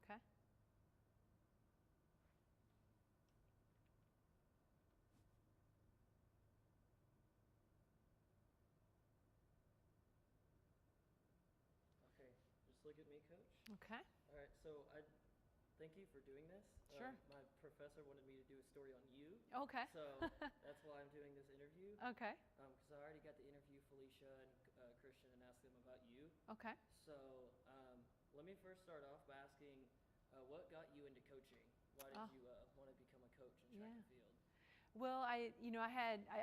Okay. Okay, just look at me, Coach. Okay. All right, so I thank you for doing this. Sure. My professor wanted me to do a story on you. Okay. So that's why I'm doing this interview. Okay. Because I already got to interview Felicia and Christian and ask them about you. Okay. So let me first start off by asking, what got you into coaching? Why did you want to become a coach in track and field? Well, I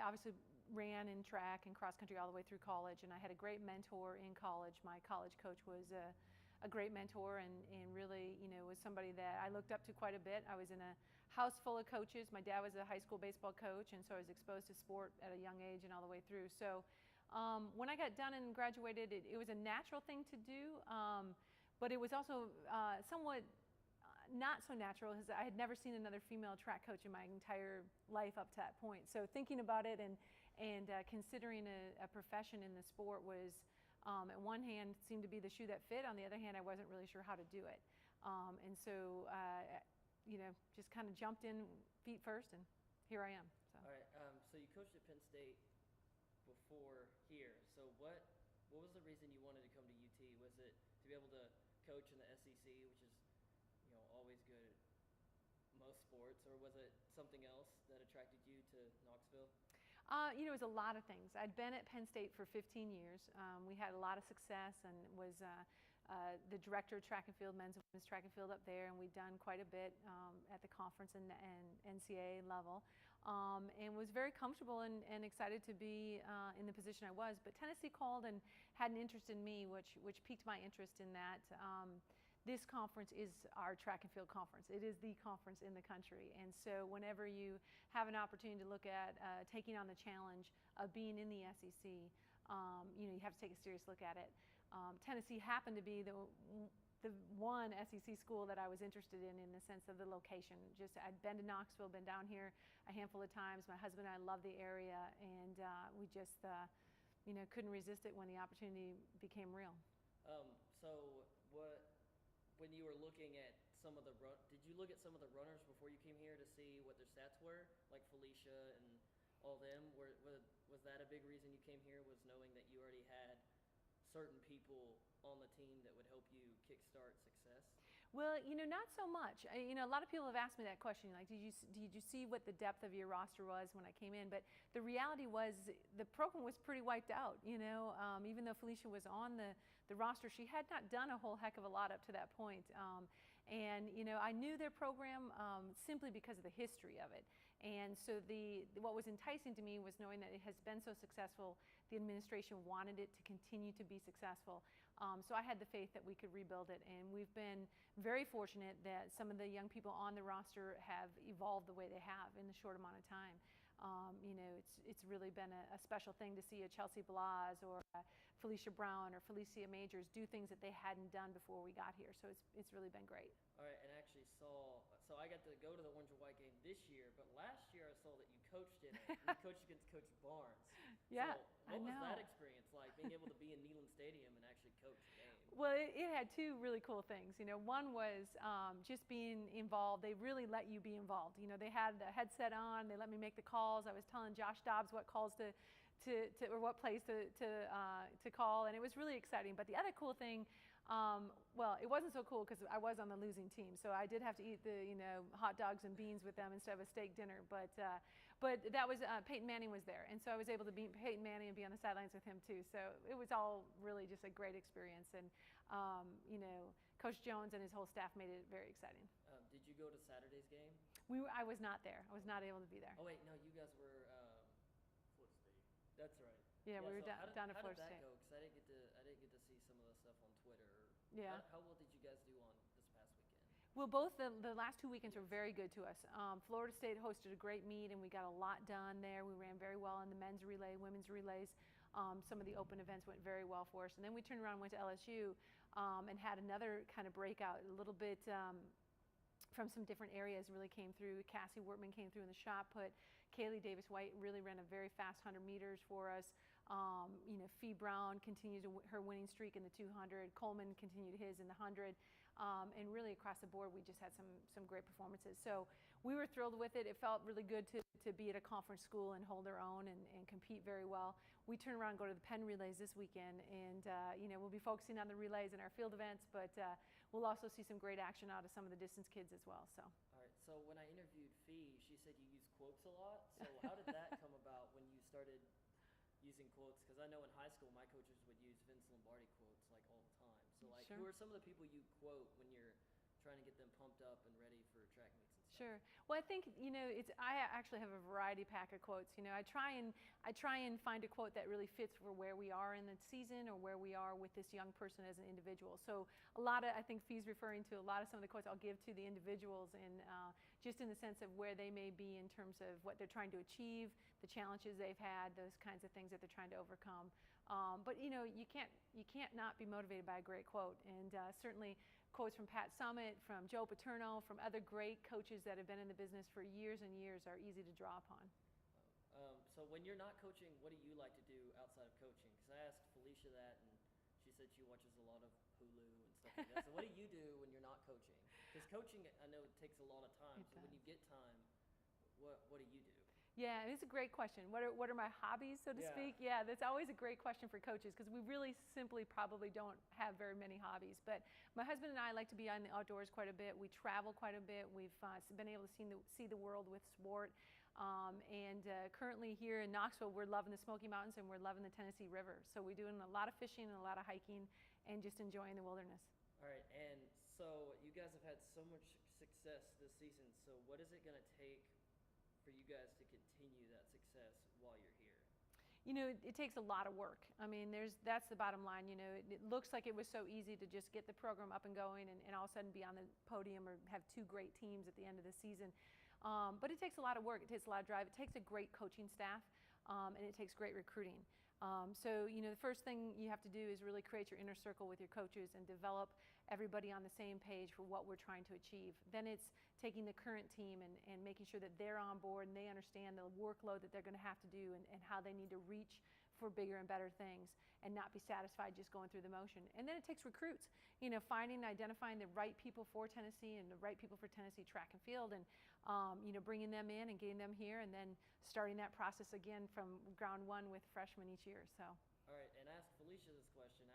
obviously ran in track and cross country all the way through college, and I had a great mentor in college. My college coach was a great mentor and really, was somebody that I looked up to quite a bit. I was in a house full of coaches. My dad was a high school baseball coach, and so I was exposed to sport at a young age and all the way through. So when I got done and graduated, it was a natural thing to do, but it was also somewhat not so natural because I had never seen another female track coach in my entire life up to that point. So thinking about it and considering a profession in the sport was, at one hand, seemed to be the shoe that fit. On the other hand, I wasn't really sure how to do it. And so, just kind of jumped in feet first, and here I am. So. All right. So you coached at Penn State before here. So what was the reason you wanted to come to UT? Was it to be able to coach in the SEC, which is always good at most sports, or was it something else that attracted you to Knoxville? It was a lot of things. I'd been at Penn State for 15 years. We had a lot of success and was the director of track and field, men's and women's track and field up there, and we'd done quite a bit at the conference and NCAA level, and was very comfortable and excited to be in the position I was. But Tennessee called and had an interest in me, which piqued my interest in that. This conference is our track and field conference. It is the conference in the country. And so whenever you have an opportunity to look at taking on the challenge of being in the SEC, you have to take a serious look at it. Tennessee happened to be the one SEC school that I was interested in the sense of the location. Just I'd been to Knoxville, been down here a handful of times. My husband and I love the area, and we just couldn't resist it when the opportunity became real. When you were looking at did you look at some of the runners before you came here to see what their stats were, like Felicia and all them? Was that a big reason you came here, was knowing that you already had certain people on the team that would help you kickstart success? Well, not so much. A lot of people have asked me that question, like, did you see what the depth of your roster was when I came in? But the reality was the program was pretty wiped out, even though Felicia was on the roster, she had not done a whole heck of a lot up to that point. And I knew their program simply because of the history of it. And so what was enticing to me was knowing that it has been so successful, the administration wanted it to continue to be successful. So I had the faith that we could rebuild it, and we've been very fortunate that some of the young people on the roster have evolved the way they have in the short amount of time. It's really been a special thing to see a Chelsea Blas or Felicia Brown or Felicia Majors do things that they hadn't done before we got here. So it's really been great. All right, and I actually so I got to go to the Orange and White game this year, but last year I saw that you coached in it. You coached against Coach Barnes. Yeah, so what was that experience like, being able to be in Neyland Stadium and actually coach a game? Well, it had two really cool things. One was just being involved. They really let you be involved. They had the headset on. They let me make the calls. I was telling Josh Dobbs what calls to or what plays to call, and it was really exciting. But the other cool thing, well, it wasn't so cool because I was on the losing team, so I did have to eat the hot dogs and beans with them instead of a steak dinner. But that was Peyton Manning was there, and so I was able to beat Peyton Manning and be on the sidelines with him too. So it was all really just a great experience, and Coach Jones and his whole staff made it very exciting. Did you go to Saturday's game? I was not there. I was not able to be there. Oh wait, no, you guys were. Florida State. That's right. Yeah, we were down at Florida State. How did that go? Because I didn't get to see some of the stuff on Twitter. Yeah. How well did you guys do on this past weekend? Well, both the last 2 weekends were very good to us. Florida State hosted a great meet, and we got a lot done there. We ran very well in the men's relay, women's relays. Some of the open events went very well for us. And then we turned around and went to LSU and had another kind of breakout, a little bit from some different areas really came through. Cassie Wortman came through in the shot put. Kaylee Davis-White really ran a very fast 100 meters for us. Fee Brown continued her winning streak in the 200. Coleman continued his in the 100. and really across the board, we just had some great performances. So we were thrilled with it. It felt really good to be at a conference school and hold our own and compete very well. We turn around and go to the Penn Relays this weekend, and we'll be focusing on the relays and our field events, but we'll also see some great action out of some of the distance kids as well. So. All right. So when I interviewed Fee, she said you use quotes a lot. So how did that come about when you started using quotes? Because I know in high school my coaches would use Vince Lombardi quotes like all the time. So like, Sure. who are some of the people you quote when you're trying to get them pumped up and ready for track meets and stuff? Sure. Well, I think I actually have a variety pack of quotes. I try and find a quote that really fits for where we are in the season or where we are with this young person as an individual. So I think Fee's referring to a lot of some of the quotes I'll give to the individuals, and just in the sense of where they may be in terms of what they're trying to achieve, the challenges they've had, those kinds of things that they're trying to overcome. But you can't not be motivated by a great quote, and certainly quotes from Pat Summitt, from Joe Paterno, from other great coaches that have been in the business for years and years are easy to draw upon. So when you're not coaching, what do you like to do outside of coaching? Because I asked Felicia that, and she said she watches a lot of Hulu and stuff like that. So what do you do when you're not coaching? Because coaching, I know it takes a lot of time. So when you get time, what do you do? Yeah, it's a great question. What are my hobbies, so to speak? Yeah, that's always a great question for coaches because we really simply probably don't have very many hobbies. But my husband and I like to be on the outdoors quite a bit. We travel quite a bit. We've been able to see the world with sport. Currently here in Knoxville, we're loving the Smoky Mountains and we're loving the Tennessee River. So we're doing a lot of fishing and a lot of hiking and just enjoying the wilderness. All right, and so you guys have had so much success this season. So what is it going to take for you guys to continue that success while you're here? It takes a lot of work. I mean, that's the bottom line. It looks like it was so easy to just get the program up and going and all of a sudden be on the podium or have two great teams at the end of the season. But it takes a lot of work. It takes a lot of drive. It takes a great coaching staff, and it takes great recruiting. The first thing you have to do is really create your inner circle with your coaches and develop everybody on the same page for what we're trying to achieve. Then it's taking the current team and making sure that they're on board and they understand the workload that they're going to have to do and how they need to reach for bigger and better things and not be satisfied just going through the motion. And then it takes recruits, finding and identifying the right people for Tennessee and the right people for Tennessee track and field and, bringing them in and getting them here and then starting that process again from ground one with freshmen each year. So. All right, and ask Felicia this question.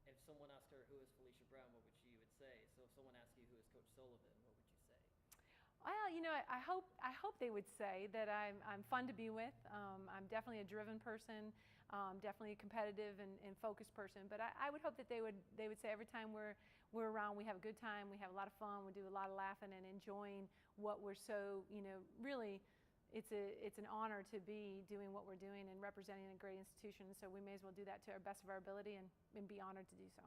If someone asked her who is Felicia Brown, what would she say? So if someone asked you who is Coach Sullivan, what would you say? Well, I hope they would say that I'm fun to be with. I'm definitely a driven person, definitely a competitive and focused person. But I would hope that they would say every time we're around, we have a good time, we have a lot of fun, we do a lot of laughing and enjoying what we're so really. It's an honor to be doing what we're doing and representing a great institution. So we may as well do that to our best of our ability and be honored to do so.